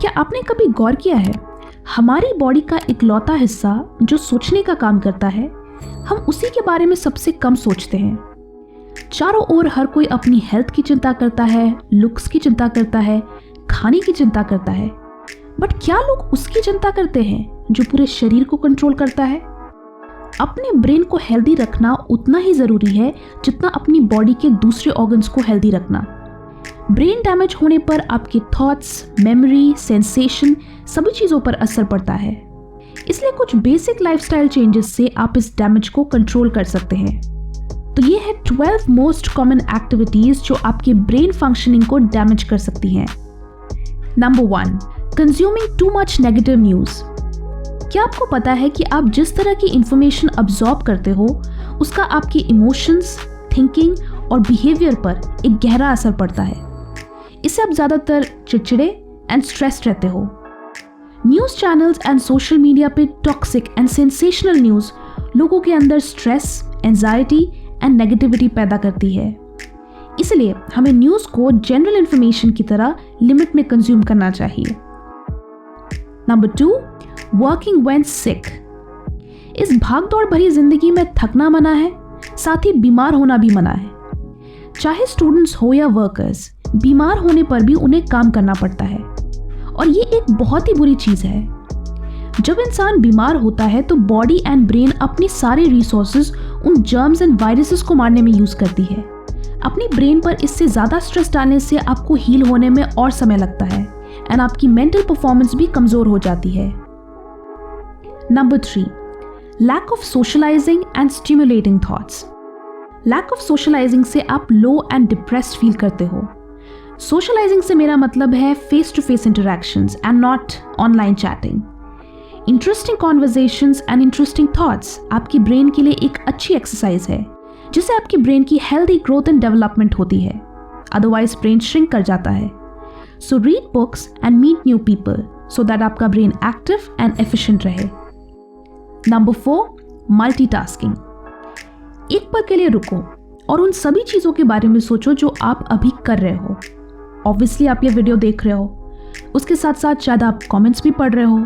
क्या आपने कभी गौर किया है, हमारी बॉडी का इकलौता हिस्सा जो सोचने का काम करता है, हम उसी के बारे में सबसे कम सोचते हैं। चारों ओर हर कोई अपनी हेल्थ की चिंता करता है, लुक्स की चिंता करता है, खाने की चिंता करता है, बट क्या लोग उसकी चिंता करते हैं जो पूरे शरीर को कंट्रोल करता है? अपने ब्रेन को हेल्दी रखना उतना ही जरूरी है जितना अपनी बॉडी के दूसरे ऑर्गन्स को हेल्दी रखना। ब्रेन डैमेज होने पर आपके थॉट्स, मेमोरी, सेंसेशन सभी चीज़ों पर असर पड़ता है। इसलिए कुछ बेसिक लाइफस्टाइल चेंजेस से आप इस डैमेज को कंट्रोल कर सकते हैं। तो ये है 12 मोस्ट कॉमन एक्टिविटीज जो आपके ब्रेन फंक्शनिंग को डैमेज कर सकती हैं। Number 1, consuming too much negative news. क्या आपको पता है कि आप जिस तरह की इंफॉर्मेशन अब्सॉर्ब करते हो उसका आपके इमोशंस, थिंकिंग और बिहेवियर पर एक गहरा असर पड़ता है। इससे आप ज़्यादातर चिड़चिड़े एंड स्ट्रेस्ड रहते हो। News channels and social media पे टॉक्सिक एंड सेंसेशनल न्यूज़ लोगों के अंदर स्ट्रेस, एंजाइटी एंड नेगेटिविटी पैदा करती है। इसलिए हमें न्यूज़ को जनरल इंफॉर्मेशन की तरह लिमिट में कंज्यूम करना चाहिए। नंबर 2, वर्किंग व्हेन सिक। इस भागदौड़ भरी जिंदगी में थकना मना है, साथ ही बीमार होना भी मना है। चाहे स्टूडेंट्स हो या वर्कर्स, बीमार होने पर भी उन्हें काम करना पड़ता है और ये एक बहुत ही बुरी चीज़ है। जब इंसान बीमार होता है तो बॉडी एंड ब्रेन अपनी सारे रिसोर्सेज उन जर्म्स एंड वायरसेस को मारने में यूज़ करती है। अपनी ब्रेन पर इससे ज़्यादा स्ट्रेस डालने से आपको हील होने में और समय लगता है एंड आपकी मेंटल परफॉर्मेंस भी कमज़ोर हो जाती है। Number 3, lack of socialising and stimulating thoughts. Lack of socialising से आप लो एंड डिप्रेस्ड फील करते हो। सोशलाइजिंग से मेरा मतलब है face to face interactions and not online chatting. Interesting conversations and interesting thoughts आपकी ब्रेन के लिए एक अच्छी एक्सरसाइज है जिससे आपकी ब्रेन की हेल्दी ग्रोथ एंड डेवलपमेंट होती है। अदरवाइज ब्रेन श्रिंक कर जाता है। So read books and meet new people so that आपका ब्रेन एक्टिव एंड एफिशिएंट रहे। Number 4, multitasking. एक पल के लिए रुको और उन सभी चीज़ों के बारे में सोचो जो आप अभी कर रहे हो। ऑब्वियसली आप ये वीडियो देख रहे हो, उसके साथ साथ शायद आप कमेंट्स भी पढ़ रहे हो,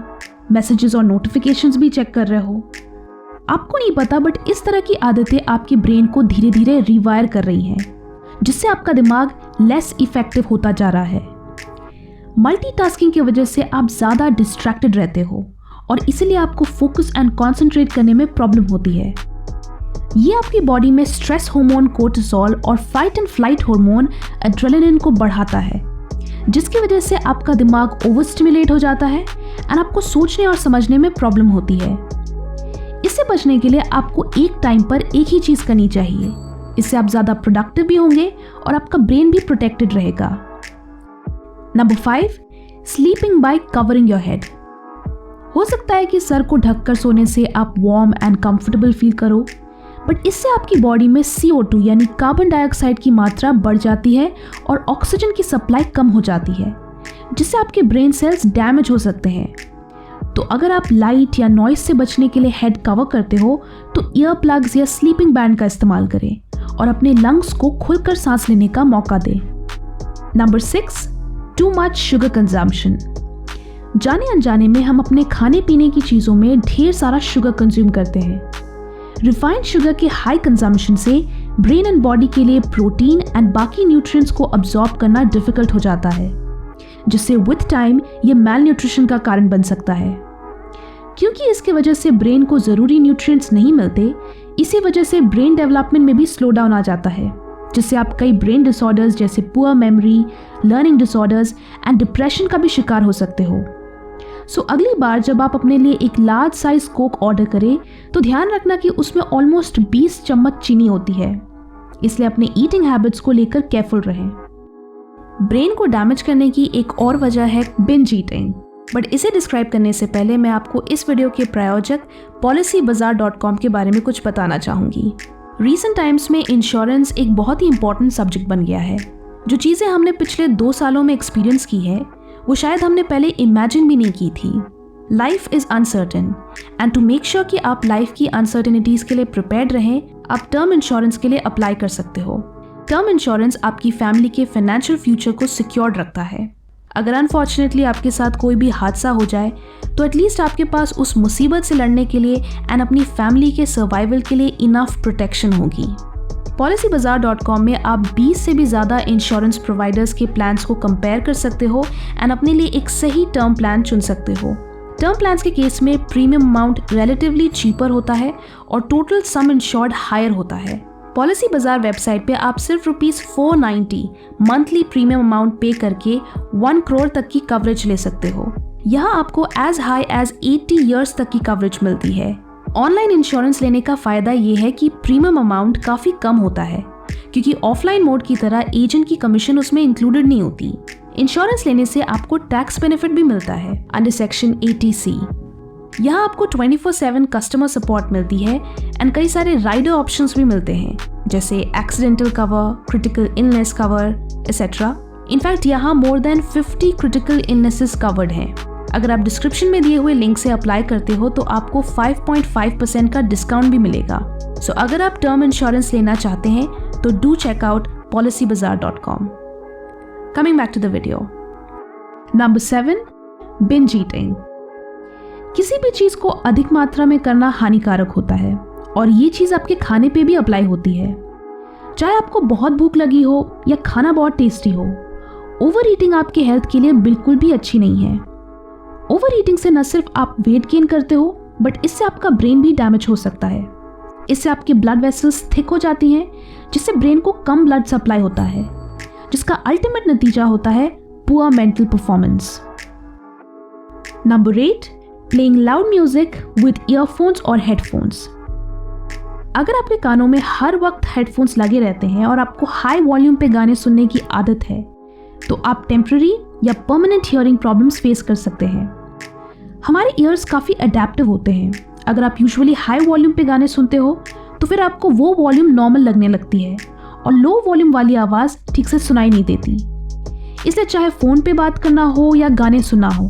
मैसेजेस और नोटिफिकेशंस भी चेक कर रहे हो। आपको नहीं पता बट इस तरह की आदतें आपके ब्रेन को धीरे धीरे रिवायर कर रही हैं, जिससे आपका दिमाग लेस इफेक्टिव होता जा रहा है। मल्टीटास्किंग की वजह से आप ज़्यादा डिस्ट्रैक्टेड रहते हो और इसीलिए आपको फोकस एंड कॉन्सेंट्रेट करने में प्रॉब्लम होती है। ये आपकी बॉडी में स्ट्रेस हार्मोन कोर्टिसोल और fight and flight hormone adrenaline को बढ़ाता है, जिसकी वजह से आपका दिमाग ओवर स्टिमुलेट हो जाता है एंड आपको सोचने और समझने में प्रॉब्लम होती है। इससे बचने के लिए आपको एक टाइम पर एक ही चीज़ करनी चाहिए। इससे आप ज़्यादा प्रोडक्टिव भी होंगे और आपका ब्रेन भी प्रोटेक्टेड रहेगा। Number 5, sleeping bye covering your head. हो सकता है कि सर को ढककर सोने से आप वार्म एंड कंफर्टेबल फील करो, बट इससे आपकी बॉडी में CO2 यानी कार्बन डाइऑक्साइड की मात्रा बढ़ जाती है और ऑक्सीजन की सप्लाई कम हो जाती है, जिससे आपके ब्रेन सेल्स डैमेज हो सकते हैं। तो अगर आप लाइट या नॉइस से बचने के लिए हेड कवर करते हो तो ईयर प्लग्स या स्लीपिंग बैंड का इस्तेमाल करें और अपने लंग्स को खुलकर सांस लेने का मौका दें। Number 6, too much sugar consumption. जाने अनजाने में हम अपने खाने पीने की चीज़ों में ढेर सारा शुगर कंज्यूम करते हैं। रिफाइंड शुगर के हाई कंजम्पशन से ब्रेन एंड बॉडी के लिए प्रोटीन एंड बाकी न्यूट्रिएंट्स को अब्सॉर्ब करना डिफिकल्ट हो जाता है, जिससे विथ टाइम ये मैल न्यूट्रिशन का कारण बन सकता है। क्योंकि इसके वजह से ब्रेन को ज़रूरी न्यूट्रिएंट्स नहीं मिलते, इसी वजह से ब्रेन डेवलपमेंट में भी स्लो डाउन आ जाता है, जिससे आप कई ब्रेन डिसऑर्डर्स जैसे poor memory, learning disorders and depression का भी शिकार हो सकते हो। सो अगली बार जब आप अपने लिए एक लार्ज साइज कोक ऑर्डर करें तो ध्यान रखना कि उसमें ऑलमोस्ट 20 चम्मच चीनी होती है। इसलिए अपने ईटिंग हैबिट्स को लेकर केयरफुल रहें। ब्रेन को डैमेज करने की एक और वजह है बिंज ईटिंग, बट इसे डिस्क्राइब करने से पहले मैं आपको इस वीडियो के प्रायोजक policybazaar.com के बारे में कुछ बताना चाहूँगी। रीसेंट टाइम्स में इंश्योरेंस एक बहुत ही इंपॉर्टेंट सब्जेक्ट बन गया है। जो चीज़ें हमने पिछले 2 सालों में एक्सपीरियंस की है वो शायद हमने पहले इमेजिन भी नहीं की थी। Life is uncertain and to make sure कि आप लाइफ की अनसर्टेनिटीज़ के लिए प्रिपेयर्ड रहें, आप टर्म इंश्योरेंस के लिए अप्लाई कर सकते हो। टर्म इंश्योरेंस आपकी फैमिली के फाइनेंशियल फ्यूचर को सिक्योर्ड रखता है। अगर अनफॉर्चुनेटली आपके साथ कोई भी हादसा हो जाए तो एटलीस्ट आपके पास उस मुसीबत से लड़ने के लिए एंड अपनी फैमिली के सर्वाइवल के लिए इनफ प्रोटेक्शन होगी। policybazaar.com में आप 20 से भी ज़्यादा इंश्योरेंस प्रोवाइडर्स के प्लान्स को कंपेयर कर सकते हो एंड अपने लिए एक सही टर्म प्लान चुन सकते हो। टर्म प्लान्स के केस में प्रीमियम अमाउंट रिलेटिवली चीपर होता है और टोटल सम इंश्योर्ड हायर होता है। पॉलिसी बाजार वेबसाइट पे आप सिर्फ ₹490 मंथली प्रीमियम अमाउंट पे करके 1 करोड़ तक की कवरेज ले सकते हो। यहाँ आपको एज हाई एज 80 ईयर्स तक की कवरेज मिलती है। ऑनलाइन इंश्योरेंस लेने का फायदा ये है कि प्रीमियम अमाउंट काफ़ी कम होता है, क्योंकि ऑफलाइन मोड की तरह एजेंट की कमीशन उसमें इंक्लूडेड नहीं होती। इंश्योरेंस लेने से आपको टैक्स बेनिफिट भी मिलता है अंडर सेक्शन 80C। यहाँ आपको 24/7 कस्टमर सपोर्ट मिलती है एंड कई सारे राइडर ऑप्शंस भी मिलते हैं, जैसे accidental cover, critical illness cover etcetera. In fact यहाँ more than 50 critical illnesses covered हैं। अगर आप डिस्क्रिप्शन में दिए हुए लिंक से अप्लाई करते हो तो आपको 5.5% का डिस्काउंट भी मिलेगा। सो अगर आप टर्म इंश्योरेंस लेना चाहते हैं तो do check out policybazaar.com। Coming back to the video. Number 7, binge eating. किसी भी चीज को अधिक मात्रा में करना हानिकारक होता है और ये चीज आपके खाने पे भी अप्लाई होती है। चाहे आपको बहुत भूख लगी हो या खाना बहुत टेस्टी हो, ओवर ईटिंग आपके हेल्थ के लिए बिल्कुल भी अच्छी नहीं है। ओवर ईटिंग से न सिर्फ आप वेट गेन करते हो, बट इससे आपका ब्रेन भी डैमेज हो सकता है। इससे आपके ब्लड वेसल्स थिक हो जाती हैं, जिससे ब्रेन को कम ब्लड सप्लाई होता है, जिसका अल्टीमेट नतीजा होता है poor mental performance. Number 8, playing loud music with earphones और हेडफोन्स। अगर आपके कानों में हर वक्त हेडफोन्स लगे रहते हैं और आपको हाई वॉल्यूम पे गाने सुनने की आदत है, तो आप टेम्पररी या परमानेंट हियरिंग प्रॉब्लम्स फेस कर सकते हैं। हमारे ईयर्स काफ़ी अडेप्टिव होते हैं। अगर आप यूजुअली हाई वॉल्यूम पे गाने सुनते हो तो फिर आपको वो वॉल्यूम नॉर्मल लगने लगती है और लो वॉल्यूम वाली आवाज़ ठीक से सुनाई नहीं देती। इसलिए चाहे फ़ोन पे बात करना हो या गाने सुनना हो,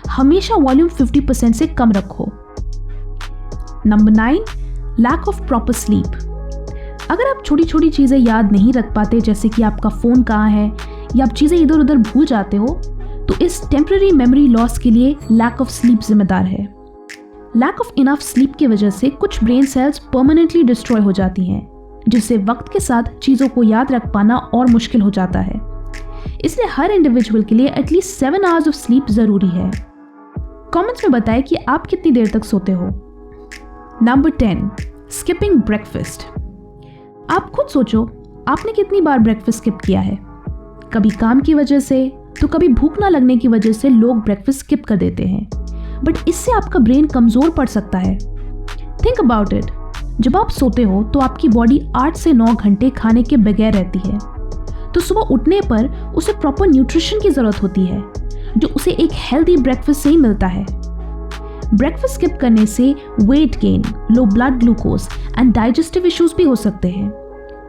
हमेशा वॉल्यूम 50% से कम रखो। Number 9, lack of proper sleep. अगर आप छोटी छोटी चीज़ें याद नहीं रख पाते, जैसे कि आपका फ़ोन कहाँ है या आप चीज़ें इधर उधर भूल जाते हो, तो इस टेम्पररी मेमोरी लॉस के लिए लैक ऑफ स्लीप जिम्मेदार है। लैक ऑफ इनफ स्लीप की वजह से कुछ ब्रेन सेल्स परमानेंटली डिस्ट्रॉय हो जाती हैं, जिससे वक्त के साथ चीज़ों को याद रख पाना और मुश्किल हो जाता है। इसलिए हर इंडिविजुअल के लिए एटलीस्ट 7 आवर्स ऑफ स्लीप ज़रूरी है। कमेंट्स में बताएं कि आप कितनी देर तक सोते हो। Number 10, skipping breakfast. आप खुद सोचो, आपने कितनी बार ब्रेकफास्ट स्किप किया है। कभी काम की वजह से तो कभी भूख ना लगने की वजह से लोग ब्रेकफास्ट स्किप कर देते हैं, बट इससे आपका ब्रेन कमज़ोर पड़ सकता है। Think about it. जब आप सोते हो तो आपकी बॉडी 8 से 9 घंटे खाने के बगैर रहती है, तो सुबह उठने पर उसे प्रॉपर न्यूट्रिशन की ज़रूरत होती है, जो उसे एक हेल्दी ब्रेकफास्ट से ही मिलता है। ब्रेकफास्ट स्किप करने से weight gain, low blood glucose and digestive issues भी हो सकते हैं।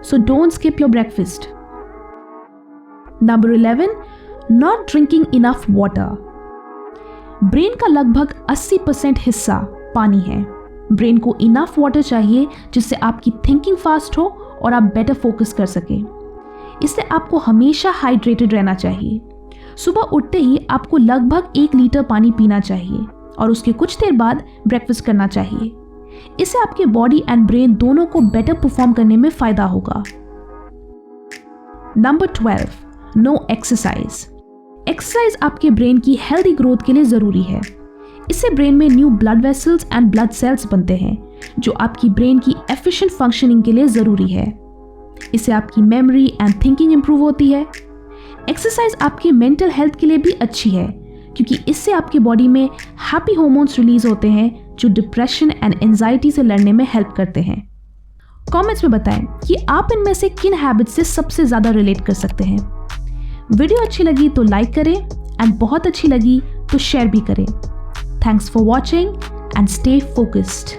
So don't skip your breakfast. Number 11, not drinking enough water. Brain का लगभग 80% हिस्सा पानी है। ब्रेन को इनफ वाटर चाहिए जिससे आपकी थिंकिंग फास्ट हो और आप बेटर फोकस कर सकें। इसलिए आपको हमेशा हाइड्रेटेड रहना चाहिए। सुबह उठते ही आपको लगभग 1 लीटर पानी पीना चाहिए और उसके कुछ देर बाद ब्रेकफास्ट करना चाहिए। इससे आपके बॉडी एंड ब्रेन दोनों को बेटर परफॉर्म करने में फायदा होगा। Number 12, no exercise. एक्सरसाइज आपके ब्रेन की हेल्दी ग्रोथ के लिए ज़रूरी है। इससे ब्रेन में new blood vessels and blood cells बनते हैं, जो आपकी ब्रेन की एफिशिएंट फंक्शनिंग के लिए ज़रूरी है। इससे आपकी मेमोरी एंड थिंकिंग इंप्रूव होती है। एक्सरसाइज आपके मेंटल हेल्थ के लिए भी अच्छी है, क्योंकि इससे आपकी बॉडी में हैप्पी हार्मोन्स रिलीज होते हैं, जो डिप्रेशन एंड एंजाइटी से लड़ने में हेल्प करते हैं। कमेंट्स में बताएं कि आप इनमें से किन हैबिट्स से सबसे ज़्यादा रिलेट कर सकते हैं। वीडियो अच्छी लगी तो लाइक करें एंड बहुत अच्छी लगी तो शेयर भी करें। Thanks for watching and stay focused.